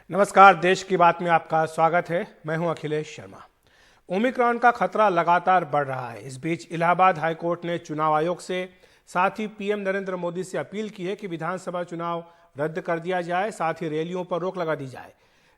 नमस्कार, देश की बात में आपका स्वागत है। मैं हूं अखिलेश शर्मा। ओमिक्रॉन का खतरा लगातार बढ़ रहा है। इस बीच इलाहाबाद हाईकोर्ट ने चुनाव आयोग से, साथ ही पीएम नरेंद्र मोदी से अपील की है कि विधानसभा चुनाव रद्द कर दिया जाए, साथ ही रैलियों पर रोक लगा दी जाए।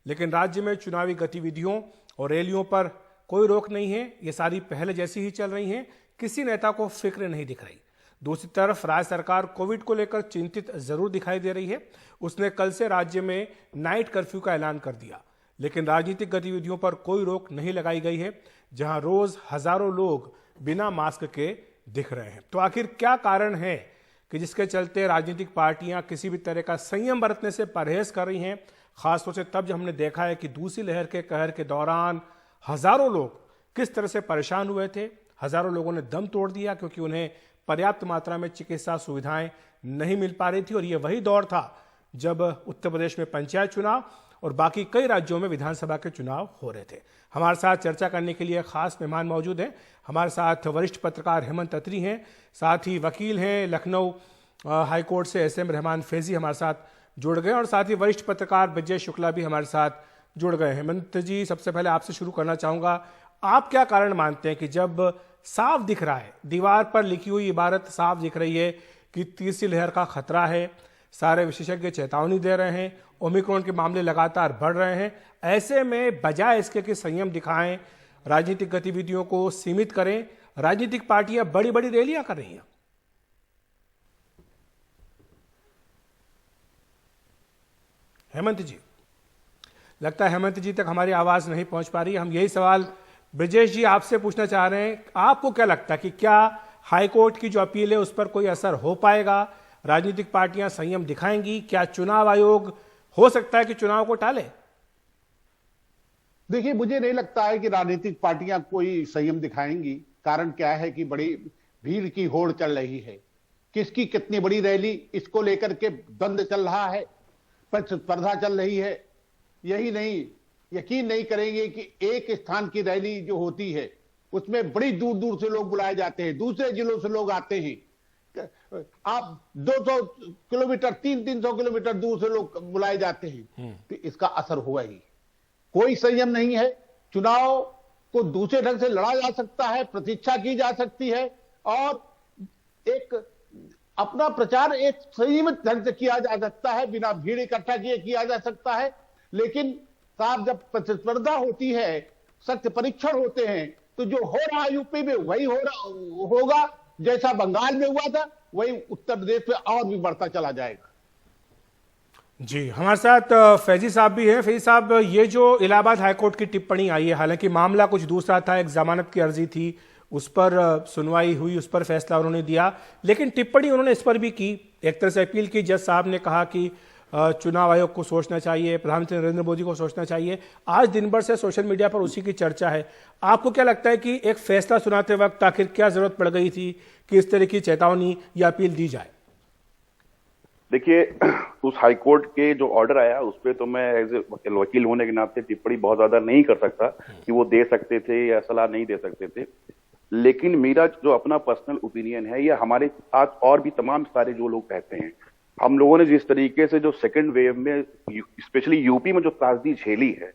लेकिन राज्य में चुनावी गतिविधियों और रैलियों पर कोई रोक नहीं है। ये सारी पहले जैसी ही चल रही हैं। किसी नेता को फिक्र नहीं दिख रही। दूसरी तरफ राज्य सरकार कोविड को लेकर चिंतित जरूर दिखाई दे रही है। उसने कल से राज्य में नाइट कर्फ्यू का ऐलान कर दिया, लेकिन राजनीतिक गतिविधियों पर कोई रोक नहीं लगाई गई है, जहां रोज हजारों लोग बिना मास्क के दिख रहे हैं। तो आखिर क्या कारण है कि जिसके चलते राजनीतिक पार्टियां किसी भी तरह का संयम बरतने से परहेज कर रही हैं, खासतौर से तब जब हमने देखा है कि दूसरी लहर के कहर के दौरान हजारों लोग किस तरह से परेशान हुए थे। हजारों लोगों ने दम तोड़ दिया क्योंकि उन्हें पर्याप्त मात्रा में चिकित्सा सुविधाएं नहीं मिल पा रही थी। और ये वही दौर था जब उत्तर प्रदेश में पंचायत चुनाव और बाकी कई राज्यों में विधानसभा के चुनाव हो रहे थे। हमारे साथ चर्चा करने के लिए खास मेहमान मौजूद हैं। हमारे साथ वरिष्ठ पत्रकार हेमंत अत्री हैं, साथ ही वकील हैं लखनऊ हाईकोर्ट से SM रहमान फैजी हमारे साथ जुड़ गए, और साथ ही वरिष्ठ पत्रकार ब्रजेश शुक्ला भी हमारे साथ जुड़ गए। हेमंत जी, सबसे पहले आपसे शुरू करना चाहूंगा। आप क्या कारण मानते हैं कि जब साफ दिख रहा है, दीवार पर लिखी हुई इबारत साफ दिख रही है कि तीसरी लहर का खतरा है, सारे विशेषज्ञ चेतावनी दे रहे हैं, ओमिक्रॉन के मामले लगातार बढ़ रहे हैं, ऐसे में बजाय इसके कि संयम दिखाएं, राजनीतिक गतिविधियों को सीमित करें, राजनीतिक पार्टियां बड़ी बड़ी रैलियां कर रही हैं। हेमंत जी, लगता है हेमंत जी तक हमारी आवाज नहीं पहुंच पा रही। हम यही सवाल ब्रजेश जी आपसे पूछना चाह रहे हैं। आपको क्या लगता है कि क्या हाईकोर्ट की जो अपील है उस पर कोई असर हो पाएगा? राजनीतिक पार्टियां संयम दिखाएंगी? क्या चुनाव आयोग हो सकता है कि चुनाव को टाले? देखिए, मुझे नहीं लगता है कि राजनीतिक पार्टियां कोई संयम दिखाएंगी। कारण क्या है कि बड़ी भीड़ की होड़ चल रही है। किसकी कितनी बड़ी रैली, इसको लेकर के द्वंद्व चल रहा है, प्रतिस्पर्धा चल रही है। यही नहीं, यकीन नहीं करेंगे कि एक स्थान की रैली जो होती है उसमें बड़ी दूर दूर से लोग बुलाए जाते हैं, दूसरे जिलों से लोग आते हैं। आप 200 किलोमीटर 300 किलोमीटर दूर से लोग बुलाए जाते हैं, तो इसका असर हुआ ही। कोई संयम नहीं है। चुनाव को दूसरे ढंग से लड़ा जा सकता है, प्रतीक्षा की जा सकती है, और एक अपना प्रचार एक संयमित ढंग से किया जा सकता है, बिना भीड़ इकट्ठा किया जा सकता है। लेकिन साहब, जब प्रतिस्पर्धा होती है, सख्त परीक्षण होते हैं, तो जो हो रहा यूपी में वही होगा, जैसा बंगाल में हुआ था वही उत्तर प्रदेश में और भी बढ़ता चला जाएगा। जी, हमारे साथ फैजी साहब भी हैं। फैजी साहब, ये जो इलाहाबाद हाईकोर्ट की टिप्पणी आई है, हालांकि मामला कुछ दूसरा था, एक जमानत की अर्जी थी, उस पर सुनवाई हुई, उस पर फैसला उन्होंने दिया, लेकिन टिप्पणी उन्होंने इस पर भी की, एक तरह से अपील की। जज साहब ने कहा कि चुनाव आयोग को सोचना चाहिए, प्रधानमंत्री नरेंद्र मोदी को सोचना चाहिए। आज दिन भर से सोशल मीडिया पर उसी की चर्चा है। आपको क्या लगता है कि एक फैसला सुनाते वक्त आखिर क्या जरूरत पड़ गई थी कि इस तरह की चेतावनी या अपील दी जाए? देखिए, उस हाईकोर्ट के जो ऑर्डर आया उस पर तो मैं एज ए वकील होने के नाते टिप्पणी बहुत ज्यादा नहीं कर सकता कि वो दे सकते थे या सलाह नहीं दे सकते थे। लेकिन मेरा जो अपना पर्सनल ओपिनियन है, या हमारे साथ और भी तमाम सारे जो लोग कहते हैं, हम लोगों ने जिस तरीके से जो सेकंड वेव में स्पेशली यूपी में जो त्रासदी झेली है,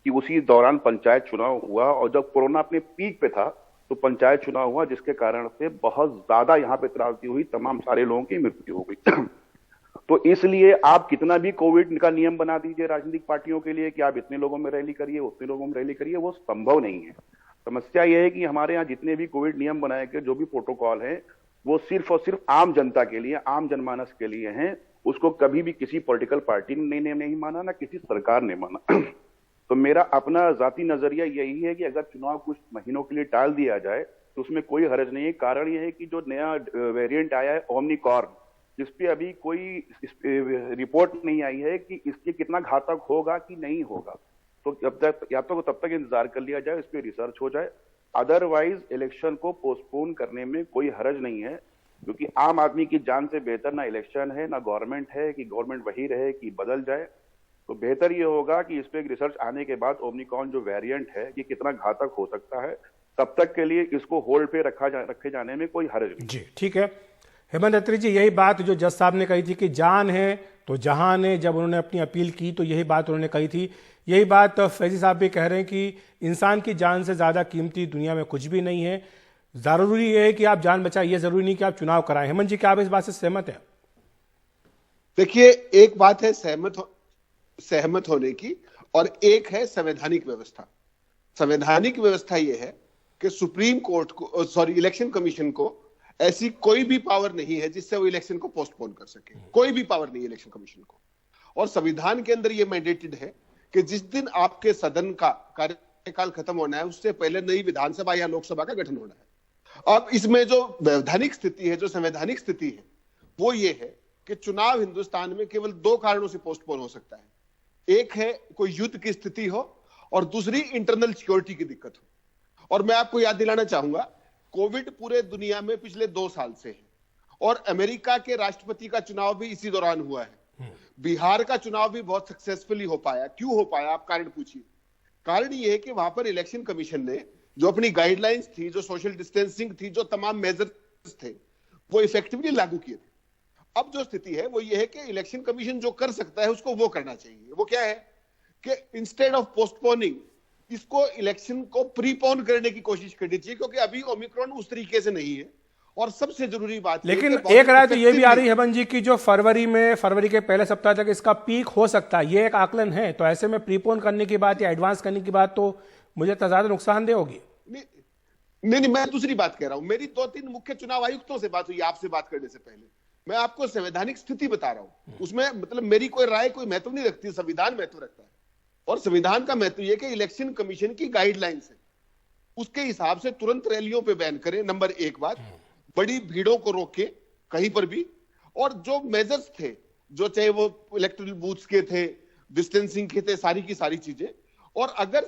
कि उसी दौरान पंचायत चुनाव हुआ, और जब कोरोना अपने पीक पे था तो पंचायत चुनाव हुआ, जिसके कारण से बहुत ज्यादा यहाँ पे त्रासदी हुई, तमाम सारे लोगों की मृत्यु हो गई। तो इसलिए आप कितना भी कोविड का नियम बना दीजिए राजनीतिक पार्टियों के लिए कि आप इतने लोगों में रैली करिए, उतने लोगों में रैली करिए, वो संभव नहीं है। समस्या यह है कि हमारे यहाँ जितने भी कोविड नियम बनाए गए, जो भी प्रोटोकॉल है, वो सिर्फ और सिर्फ आम जनता के लिए, आम जनमानस के लिए हैं। उसको कभी भी किसी पॉलिटिकल पार्टी ने नहीं माना, ना किसी सरकार ने माना। तो मेरा अपना जाती नजरिया यही है कि अगर चुनाव कुछ महीनों के लिए टाल दिया जाए तो उसमें कोई हर्ज नहीं है। कारण यह है कि जो नया वेरिएंट आया है ओमिक्रॉन, जिस पे अभी कोई रिपोर्ट नहीं आई है कि इसके कितना घातक होगा कि नहीं होगा। तो जब तक या तो तब तक इंतजार कर लिया जाए, इस पे रिसर्च हो जाए। अदरवाइज इलेक्शन को पोस्टपोन करने में कोई हर्ज नहीं है, क्योंकि आम आदमी की जान से बेहतर ना इलेक्शन है, ना गवर्नमेंट है कि गवर्नमेंट वही रहे कि बदल जाए। तो बेहतर ये होगा कि इस पे रिसर्च आने के बाद ओमिक्रॉन जो वेरिएंट है ये कितना घातक हो सकता है, तब तक के लिए इसको होल्ड पे रखे जाने में कोई हर्ज नहीं। जी, ठीक है। हेमंत अत्री जी, यही बात जो जज साहब ने कही थी कि जान है तो जहां ने जब उन्होंने अपनी अपील की तो यही बात उन्होंने कही थी। यही बात फैजी साहब भी कह रहे हैं कि इंसान की जान से ज़्यादा कीमती दुनिया में कुछ भी नहीं है। ज़रूरी ये है कि आप जान बचाएं, ये ज़रूरी नहीं कि आप चुनाव कराएं। हेमंत जी, क्या आप इस बात से सहमत हैं? देखिए, एक बात है सहमत होने की, और एक है संवैधानिक व्यवस्था। संवैधानिक व्यवस्था यह है कि सुप्रीम कोर्ट को, इलेक्शन कमीशन को ऐसी कोई भी पावर नहीं है जिससे वो इलेक्शन को पोस्टपोन कर सके। कोई भी पावर नहीं है इलेक्शन कमीशन को। और संविधान के अंदर यह मैंडेटेड है कि जिस दिन आपके सदन का कार्यकाल खत्म होना है उससे पहले नई विधानसभा या लोकसभा का गठन होना है। अब इसमें जो वैधानिक स्थिति है, जो संवैधानिक स्थिति है, वो ये है कि चुनाव हिंदुस्तान में केवल दो कारणों से पोस्टपोन हो सकता है। एक है कोई युद्ध की स्थिति हो, और दूसरी इंटरनल सिक्योरिटी की दिक्कत हो। और मैं आपको याद दिलाना चाहूंगा, कोविड पूरे दुनिया में पिछले 2 साल से है, और अमेरिका के राष्ट्रपति का चुनाव भी इसी दौरान हुआ है। बिहार का चुनाव भी बहुत सक्सेसफुली हो पाया। क्यों हो पाया, आप कारण पूछिए। कारण यह है कि वहां पर इलेक्शन कमीशन ने जो अपनी गाइडलाइंस थी, जो सोशल डिस्टेंसिंग थी, जो तमाम मेजर्स थे, वो इफेक्टिवली लागू किए थे। अब जो स्थिति है वो ये है कि इलेक्शन कमीशन जो कर सकता है उसको वो करना चाहिए। वो क्या है कि इंस्टेड ऑफ पोस्टपोनिंग, इसको इलेक्शन को प्रीपोन करने की कोशिश करनी चाहिए, क्योंकि अभी ओमिक्रॉन उस तरीके से नहीं है। और सबसे जरूरी बात, लेकिन एक राय तो ये भी आ रही है हेमंत जी की जो फरवरी के पहले सप्ताह तक इसका पीक हो सकता है, ये एक आकलन है। तो ऐसे में प्रीपोन करने की बात या एडवांस करने की बात तो मुझे तो ज्यादा नुकसानदेह होगी। नहीं, मैं दूसरी बात कह रहा हूं। मेरी 2-3 मुख्य चुनाव आयुक्तों से बात हुई आपसे बात करने से पहले। मैं आपको संवैधानिक स्थिति बता रहा हूं, उसमें मतलब मेरी कोई राय कोई महत्व नहीं रखती, संविधान महत्व रखता है। और संविधान का महत्व यह कि इलेक्शन कमीशन की गाइडलाइंस है, उसके हिसाब से तुरंत रैलियों पे बैन करें। नंबर 1 बात, बड़ी भीड़ों को रोके कहीं पर भी। और जो मेजर्स थे, जो चाहे वो इलेक्टोरल बूथ्स के थे, डिस्टेंसिंग के थे, सारी की सारी चीजें। और अगर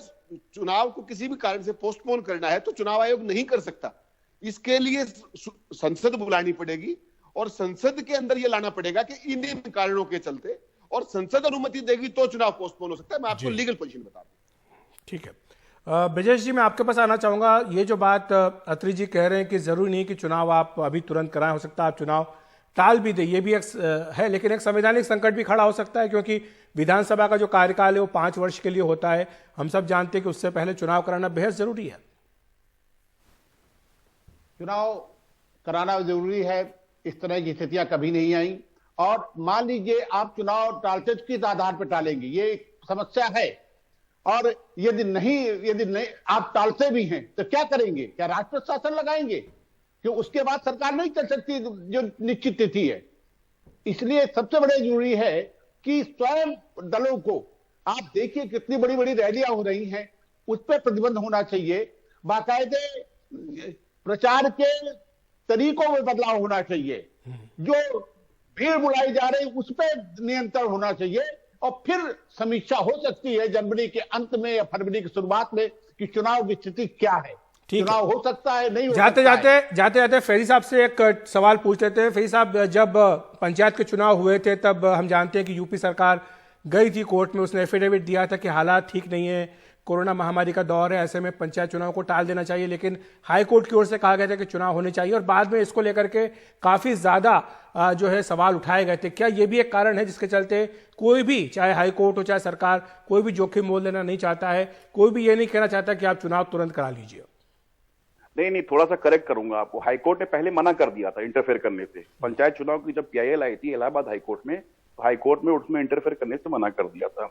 चुनाव को किसी भी कारण से पोस्टपोन करना है तो चुनाव आयोग नहीं कर सकता। इसके लिए संसद बुलानी पड़ेगी, और संसद के अंदर यह लाना पड़ेगा कि इन कारणों के चलते, और संसद अनुमति देगी तो चुनाव पोस्टपोन हो सकता है। मैं आपको लीगल पोजीशन बता दूं। ठीक है, ब्रजेश जी, मैं आपके पास आना चाहूंगा। ये जो बात अत्री जी कह रहे हैं कि जरूरी नहीं कि चुनाव आप अभी तुरंत कराएं, हो सकता है आप चुनाव टाल भी दे, ये भी एक है। लेकिन एक संवैधानिक संकट भी खड़ा हो सकता है, क्योंकि विधानसभा का जो कार्यकाल है वो 5 वर्ष के लिए होता है। हम सब जानते हैं कि उससे पहले चुनाव कराना बेहद जरूरी है। चुनाव कराना जरूरी है, इस तरह की स्थितियां कभी नहीं आई। और मान लीजिए आप चुनाव टालते तो किस आधार पर टालेंगे, ये एक समस्या है। और यदि नहीं आप टालते भी हैं तो क्या करेंगे? क्या राष्ट्रपति शासन लगाएंगे? क्यों उसके बाद सरकार नहीं चल सकती जो निश्चित तिथि है। इसलिए सबसे बड़े जरूरी है कि स्वयं दलों को, आप देखिए कितनी बड़ी बड़ी रैलियां हो रही हैं, उस पर प्रतिबंध होना चाहिए। बाकायदे प्रचार के तरीकों में बदलाव होना चाहिए। जो भीड़ बुलाई जा रही उस पर नियंत्रण होना चाहिए। और फिर समीक्षा हो सकती है जनवरी के अंत में या फरवरी की शुरुआत में कि चुनाव की स्थिति क्या है। चुनाव हो सकता है, नहीं हो जाते जाते फैजी साहब से एक सवाल पूछ लेते हैं। फैजी साहब, जब पंचायत के चुनाव हुए थे तब हम जानते हैं कि यूपी सरकार गई थी कोर्ट में, उसने एफिडेविट दिया था कि हालात ठीक नहीं है, कोरोना महामारी का दौर है, ऐसे में पंचायत चुनाव को टाल देना चाहिए। लेकिन हाई कोर्ट की ओर से कहा गया था कि चुनाव होने चाहिए, और बाद में इसको लेकर के काफी ज्यादा जो है सवाल उठाए गए थे। क्या ये भी एक कारण है जिसके चलते कोई भी, चाहे हाई कोर्ट हो चाहे सरकार, कोई भी जोखिम मोल लेना नहीं चाहता है, कोई भी ये नहीं कहना चाहता कि आप चुनाव तुरंत करा लीजिए? नहीं, थोड़ा सा करेक्ट करूंगा आपको। हाईकोर्ट ने पहले मना कर दिया था इंटरफेयर करने से। पंचायत चुनाव की जब PIL आई थी इलाहाबाद हाईकोर्ट में, तो हाईकोर्ट में उसमें इंटरफेयर करने से मना कर दिया था।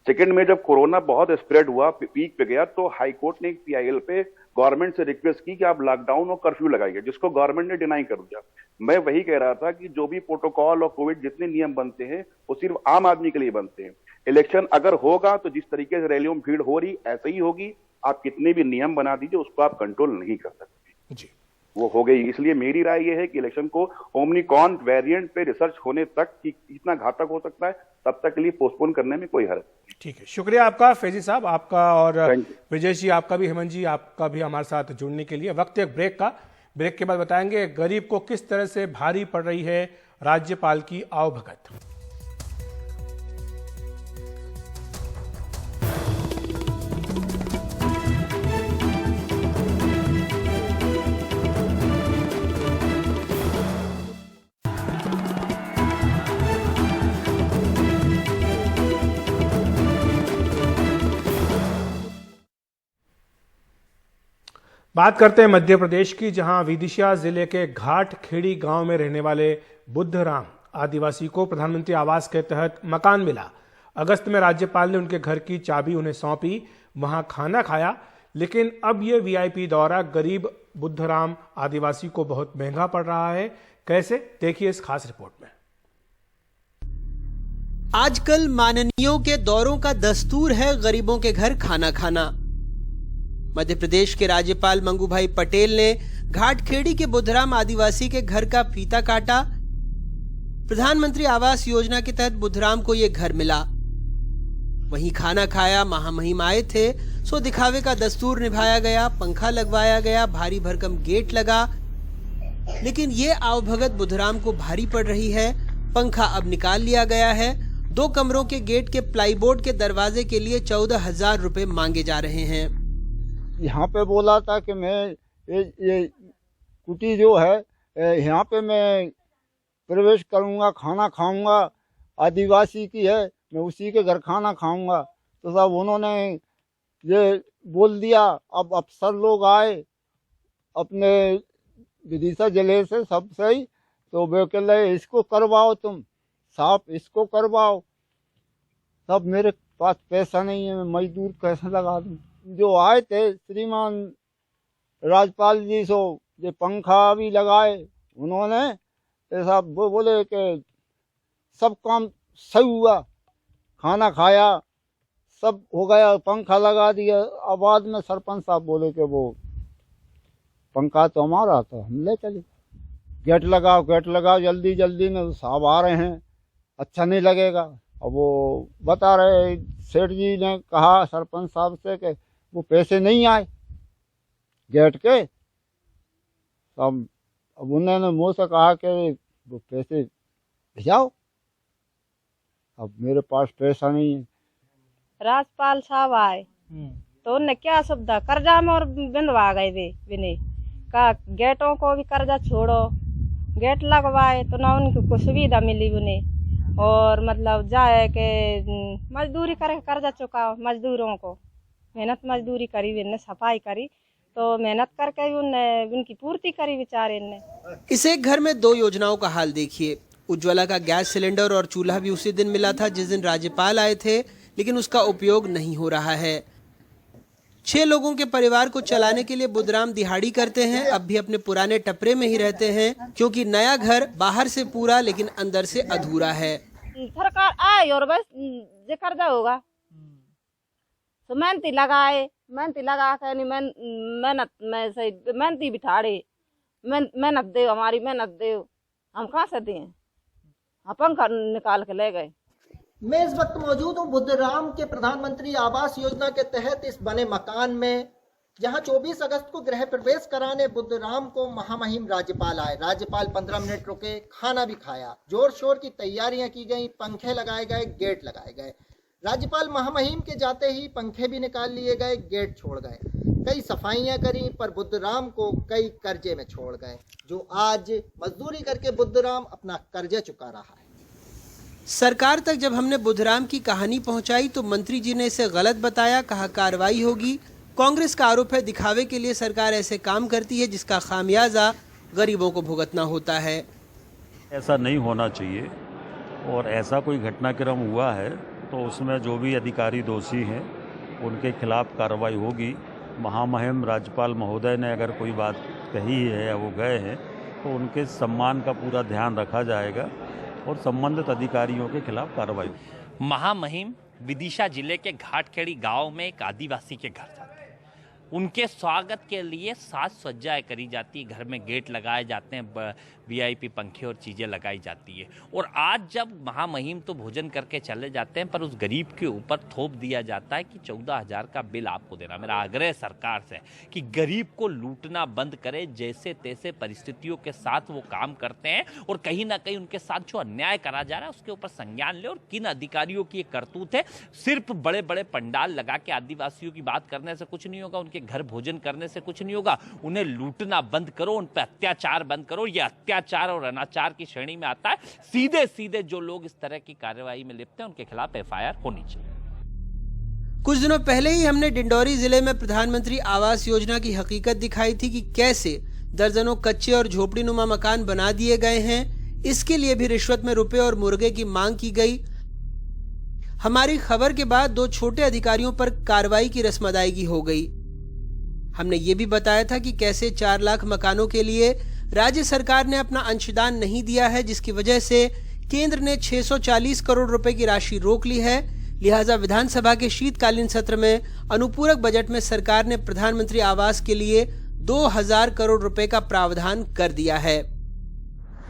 सेकंड में जब कोरोना बहुत स्प्रेड हुआ, पीक पे गया, तो हाईकोर्ट ने PIL पे गवर्नमेंट से रिक्वेस्ट की कि आप लॉकडाउन और कर्फ्यू लगाइए, जिसको गवर्नमेंट ने डिनाई कर दिया। मैं वही कह रहा था कि जो भी प्रोटोकॉल और कोविड जितने नियम बनते हैं वो सिर्फ आम आदमी के लिए बनते हैं। इलेक्शन अगर होगा तो जिस तरीके से रैलियों में भीड़ हो रही ऐसे ही होगी। आप कितने भी नियम बना दीजिए, उसको आप कंट्रोल नहीं कर सकते जी, वो हो गई। इसलिए मेरी राय ये है कि इलेक्शन को ओमिक्रॉन वेरिएंट पे रिसर्च होने तक कि कितना घातक हो सकता है तब तक के लिए पोस्टपोन करने में कोई हर्ज नहीं। ठीक है, शुक्रिया आपका फैजी साहब, आपका और ब्रजेश जी, आपका भी, हेमंत जी, आपका भी हमारे साथ जुड़ने के लिए। वक्त एक ब्रेक का, ब्रेक के बाद बताएंगे गरीब को किस तरह से भारी पड़ रही है राज्यपाल की आवभगत। बात करते हैं मध्य प्रदेश की, जहां विदिशा जिले के घाट खेड़ी गांव में रहने वाले बुद्धराम आदिवासी को प्रधानमंत्री आवास के तहत मकान मिला। अगस्त में राज्यपाल ने उनके घर की चाबी उन्हें सौंपी, वहां खाना खाया, लेकिन अब यह वीआईपी दौरा गरीब बुद्धराम आदिवासी को बहुत महंगा पड़ रहा है। कैसे, देखिए इस खास रिपोर्ट में। आजकल माननीयों के दौरों का दस्तूर है गरीबों के घर खाना खाना। मध्य प्रदेश के राज्यपाल मंगूभाई पटेल ने घाटखेड़ी के बुद्धराम आदिवासी के घर का फीता काटा। प्रधानमंत्री आवास योजना के तहत बुद्धराम को यह घर मिला, वहीं खाना खाया, महामहिम आए थे, सो दिखावे का दस्तूर निभाया गया, पंखा लगवाया गया, भारी भरकम गेट लगा। लेकिन ये आवभगत बुद्धराम को भारी पड़ रही है। पंखा अब निकाल लिया गया है। 2 कमरों के गेट के प्लाईबोर्ड के दरवाजे के लिए 14,000 रुपए मांगे जा रहे हैं। यहाँ पे बोला था कि मैं ये कुटी जो है यहाँ पे मैं प्रवेश करूँगा, खाना खाऊंगा, आदिवासी की है, मैं उसी के घर खाना खाऊंगा। तो साहब उन्होंने ये बोल दिया। अब अफसर लोग आए अपने विदिशा जिले से, सब सही, तो वे कह रहे इसको करवाओ, तुम साहब इसको करवाओ। तब मेरे पास पैसा नहीं है, मैं मजदूर कैसे लगा दूं। जो आए थे श्रीमान राज्यपाल जी, सो ये पंखा भी लगाए उन्होंने, ऐसा वो बोले कि सब काम सही हुआ, खाना खाया, सब हो गया, पंखा लगा दिया। अब बाद में सरपंच साहब बोले कि वो पंखा तो हमारा था, हम ले चले। गेट लगाओ जल्दी जल्दी में, साहब आ रहे हैं, अच्छा नहीं लगेगा। अब वो बता रहे, सेठ जी ने कहा सरपंच साहब से कि वो पैसे नहीं आए गेट के। अब उन्होंने मुँह से कहा कि वो पैसे भिजाओ। अब मेरे पास पैसा नहीं है। राज्यपाल साहब आए तो उनने क्या सुविधा कर्जा में और बिंदवा गए वे विनय का, गेटों को भी कर्जा छोड़ो, गेट लगवाए तो ना उनको कुछ सुविधा मिली उन्हें। और मतलब जाए के मजदूरी करके कर्जा चुकाओ, मजदूरों को मेहनत मजदूरी करी, उनने सफाई करी, तो मेहनत करके उनकी पूर्ति करी बेचारे ने। इस एक घर में 2 योजनाओं का हाल देखिए। उज्ज्वला का गैस सिलेंडर और चूल्हा भी उसी दिन मिला था जिस दिन राज्यपाल आए थे, लेकिन उसका उपयोग नहीं हो रहा है। 6 लोगों के परिवार को चलाने के लिए बुद्धराम दिहाड़ी करते हैं। अब भी अपने पुराने टपरे में ही रहते हैं, क्योंकि नया घर बाहर से पूरा लेकिन अंदर से अधूरा है। सरकार आए और बस जे कर्जा होगा तो मेहनती लगा के मेहनती बिठाड़े, मेहनत दे, हमारी मेहनत दे, हम कहाँ से दें। पंखा निकाल के ले गए। मैं इस वक्त मौजूद हूँ बुद्धराम के प्रधानमंत्री आवास योजना के तहत इस बने मकान में, जहां 24 अगस्त को गृह प्रवेश कराने बुद्धराम को महामहिम राज्यपाल आए। राज्यपाल 15 मिनट रुके, खाना भी खाया, जोर शोर की तैयारियां की गई, पंखे लगाए गए, गेट लगाए गए। राज्यपाल महामहिम के जाते ही पंखे भी निकाल लिए गए, गेट छोड़ गए, कई सफाइयां करी, पर बुद्धराम को कई कर्जे में छोड़ गए, जो आज मजदूरी करके बुद्धराम अपना कर्जा चुका रहा है। सरकार तक जब हमने बुद्धराम की कहानी पहुंचाई तो मंत्री जी ने इसे गलत बताया, कहा कार्रवाई होगी। कांग्रेस का आरोप है दिखावे के लिए सरकार ऐसे काम करती है जिसका खामियाजा गरीबों को भुगतना होता है। ऐसा नहीं होना चाहिए, और ऐसा कोई घटनाक्रम हुआ है तो उसमें जो भी अधिकारी दोषी हैं उनके खिलाफ कार्रवाई होगी। महामहिम राज्यपाल महोदय ने अगर कोई बात कही है या वो गए हैं तो उनके सम्मान का पूरा ध्यान रखा जाएगा और संबंधित अधिकारियों के खिलाफ कार्रवाई। महामहिम विदिशा जिले के घाटखेड़ी गांव में एक आदिवासी के घर जाते हैं। उनके स्वागत के लिए साज सज्जाएं करी जाती है, घर में गेट लगाए जाते हैं, वीआईपी पंखे और चीज़ें लगाई जाती है। और आज जब महामहिम तो भोजन करके चले जाते हैं, पर उस गरीब के ऊपर थोप दिया जाता है कि 14,000 का बिल आपको देना। मेरा आग्रह सरकार से कि गरीब को लूटना बंद करे, जैसे तैसे परिस्थितियों के साथ वो काम करते हैं, और कहीं ना कहीं उनके साथ जो अन्याय करा जा रहा है उसके ऊपर संज्ञान ले। और किन अधिकारियों की ये करतूत है, सिर्फ बड़े बड़े पंडाल लगा के आदिवासियों की बात करने से कुछ नहीं होगा, उनके घर भोजन करने से कुछ नहीं होगा। उन्हें लूटना बंद करो, उन पर अत्याचार बंद करो। ये अत्याचार और अनाचार की श्रेणी में आता है। सीधे सीधे जो लोग इस तरह की कार्रवाई में लिप्त हैं उनके खिलाफ एफआईआर होनी चाहिए। कुछ दिनों पहले ही हमने डिंडौरी जिले में प्रधानमंत्री आवास योजना की हकीकत दिखाई थी कि कैसे दर्जनों कच्चे और झोपड़ी नुमा मकान बना दिए गए हैं। इसके लिए भी रिश्वत में रुपए और मुर्गे की मांग की गई। हमारी खबर के बाद 2 छोटे अधिकारियों पर कार्रवाई की रस्म अदायगी हो गई। हमने ये भी बताया था कि कैसे 4 लाख मकानों के लिए राज्य सरकार ने अपना अंशदान नहीं दिया है, जिसकी वजह से केंद्र ने 640 करोड़ रुपए की राशि रोक ली है। लिहाजा विधानसभा के शीतकालीन सत्र में अनुपूरक बजट में सरकार ने प्रधानमंत्री आवास के लिए 2000 करोड़ रुपए का प्रावधान कर दिया है।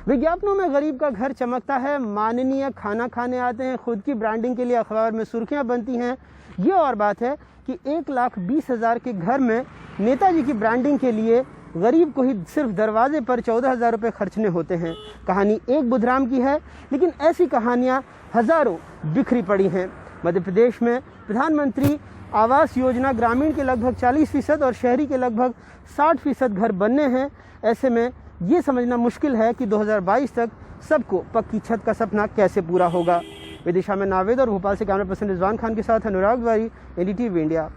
विज्ञापनों में गरीब का घर चमकता है, माननीय खाना खाने आते हैं, खुद की ब्रांडिंग के लिए अखबार में सुर्खियां बनती हैं। ये और बात है कि 1,20,000 के घर में नेताजी की ब्रांडिंग के लिए गरीब को ही सिर्फ दरवाजे पर 14,000 रुपये खर्चने होते हैं। कहानी एक बुधराम की है, लेकिन ऐसी कहानियां हजारों बिखरी पड़ी हैं। मध्य प्रदेश में प्रधानमंत्री आवास योजना ग्रामीण के लगभग 40% और शहरी के लगभग 60% घर बनने हैं। ऐसे में ये समझना मुश्किल है कि 2022 तक सबको पक्की छत का सपना कैसे पूरा होगा। विदिशा में नावेद और भोपाल से कैमरा पर्सन रिजवान खान के साथ अनुराग द्वारी, NDTV इंडिया।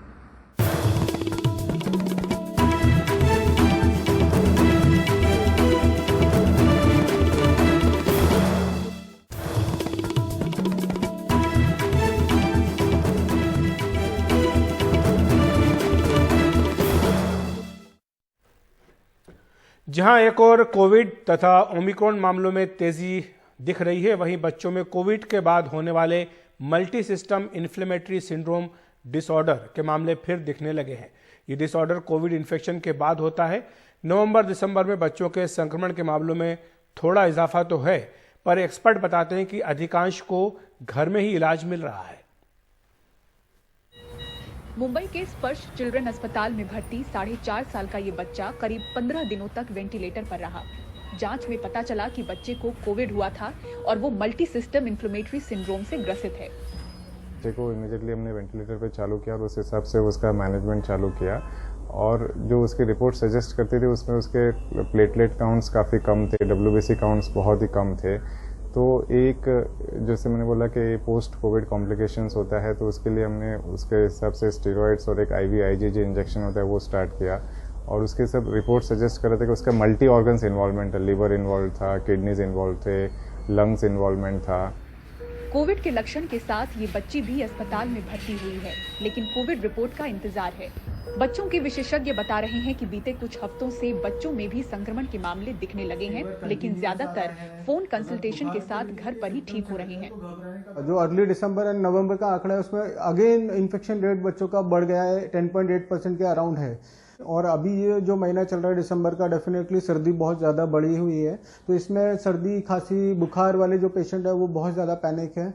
जहां एक और कोविड तथा ओमिक्रॉन मामलों में तेजी दिख रही है, वहीं बच्चों में कोविड के बाद होने वाले multi system inflammatory syndrome disorder के मामले फिर दिखने लगे हैं। ये डिसऑर्डर कोविड इन्फेक्शन के बाद होता है। नवंबर-दिसंबर में बच्चों के संक्रमण के मामलों में थोड़ा इजाफा तो है, पर एक्सपर्ट बताते हैं कि अधिकांश को घर में ही इलाज मिल रहा है। मुंबई के स्पर्श चिल्ड्रन अस्पताल में भर्ती 4.5 साल का ये बच्चा करीब 15 दिनों तक वेंटिलेटर पर रहा। जांच में पता चला कि बच्चे को कोविड हुआ था और वो मल्टी सिस्टम इन्फ्लेमेटरी सिंड्रोम से ग्रसित है। बच्चे को इमीडिएटली हमने वेंटिलेटर पे चालू किया और उस हिसाब से उसका मैनेजमेंट चालू किया, और जो उसकी रिपोर्ट सजेस्ट करती थी उसमें उसके प्लेटलेट काउंट्स काफ़ी कम थे, WBC काउंट्स बहुत ही कम थे। तो एक जैसे मैंने बोला कि पोस्ट कोविड कॉम्प्लिकेशंस होता है, तो उसके लिए हमने उसके हिसाब से स्टेरॉइड्स और एक IV IgG इंजेक्शन होता है वो स्टार्ट किया, और उसके सब रिपोर्ट सजेस्ट कर रहे थे कि उसका मल्टी ऑर्गन्स इन्वॉल्वमेंट है, लिवर इन्वॉल्व था, किडनीज इन्वॉल्व थे, लंग्स इन्वॉल्वमेंट था। कोविड के लक्षण के साथ ये बच्ची भी अस्पताल में भर्ती हुई है, लेकिन कोविड रिपोर्ट का इंतजार है। बच्चों के विशेषज्ञ बता रहे हैं कि बीते कुछ हफ्तों से बच्चों में भी संक्रमण के मामले दिखने लगे हैं, लेकिन ज्यादातर फोन कंसल्टेशन के साथ घर पर ही ठीक हो रहे हैं। जो अर्ली दिसंबर और नवंबर का आंकड़ा है उसमें अगेन इन्फेक्शन रेट बच्चों का बढ़ गया है, 10.8% के अराउंड है। और अभी ये जो महीना चल रहा है दिसंबर का, डेफिनेटली सर्दी बहुत ज़्यादा बढ़ी हुई है, तो इसमें सर्दी खांसी बुखार वाले जो पेशेंट है वो बहुत ज़्यादा पैनिक है।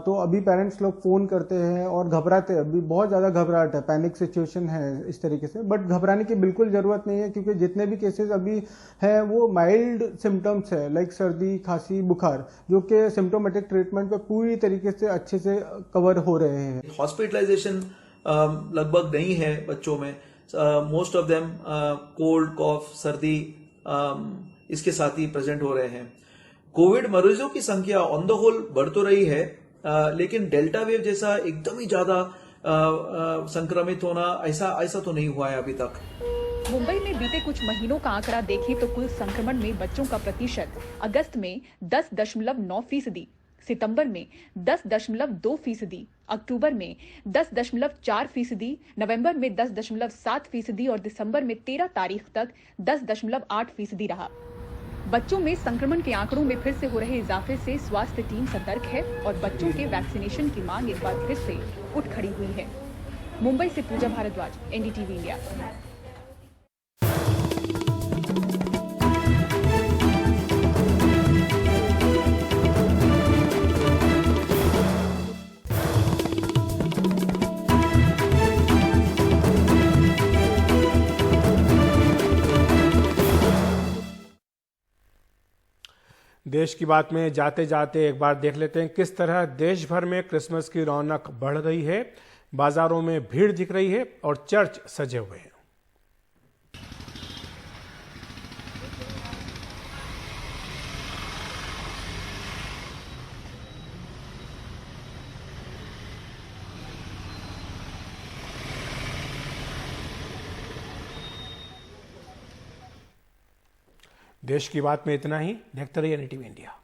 तो अभी पेरेंट्स लोग फ़ोन करते हैं और घबराते हैं, अभी बहुत ज़्यादा घबराहट है, पैनिक सिचुएशन है इस तरीके से। बट घबराने की बिल्कुल ज़रूरत नहीं है, क्योंकि जितने भी केसेस अभी हैं वो माइल्ड सिम्टम्स है, लाइक सर्दी खांसी बुखार, जो कि सिम्टोमेटिक ट्रीटमेंट पे पूरी तरीके से अच्छे से कवर हो रहे हैं। हॉस्पिटलाइजेशन लगभग नहीं है बच्चों में। Most of them cold cough सर्दी इसके साथ ही प्रेजेंट हो रहे हैं। कोविड मरीजों की संख्या ऑन द होल बढ़ तो रही है, लेकिन डेल्टा वेव जैसा एकदम ही ज्यादा संक्रमित होना ऐसा तो नहीं हुआ है अभी तक। मुंबई में बीते कुछ महीनों का आंकड़ा देखें तो कुल संक्रमण में बच्चों का प्रतिशत अगस्त में 10.9%, सितंबर में 10.2%, अक्टूबर में 10.4%, नवंबर में 10.7% और दिसंबर में 13 तारीख तक 10.8% रहा। बच्चों में संक्रमण के आंकड़ों में फिर से हो रहे इजाफे से स्वास्थ्य टीम सतर्क है और बच्चों के वैक्सीनेशन की मांग एक बार फिर से उठ खड़ी हुई है। मुंबई से पूजा भारद्वाज, NDTV इंडिया। देश की बात में जाते जाते एक बार देख लेते हैं किस तरह देश भर में क्रिसमस की रौनक बढ़ रही है। बाजारों में भीड़ दिख रही है और चर्च सजे हुए हैं। देश की बात में इतना ही। देखते रहिए NTV इंडिया।